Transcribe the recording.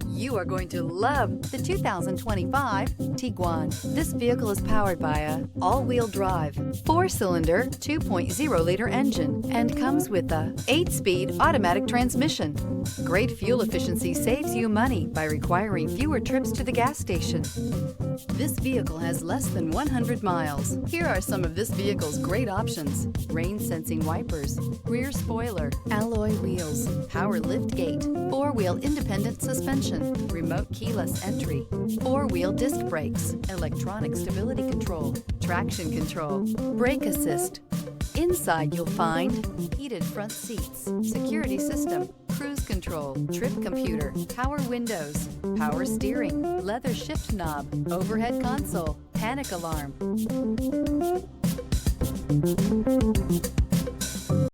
You are going to love the 2025 Tiguan. This vehicle is powered by a all-wheel drive, 4-cylinder, 2.0-liter engine and comes with a 8-speed automatic transmission. Great fuel efficiency saves you money by requiring fewer trips to the gas station. This vehicle has less than 100 miles. Here are some of this vehicle's great options: rain-sensing wipers, rear spoiler, alloy wheels, power liftgate, 4-wheel independent suspension, remote keyless entry, 4-wheel disc brakes, electronic stability control, traction control, brake assist. Inside you'll find heated front seats, security system, cruise control, trip computer, power windows, power steering, leather shift knob, overhead console, panic alarm.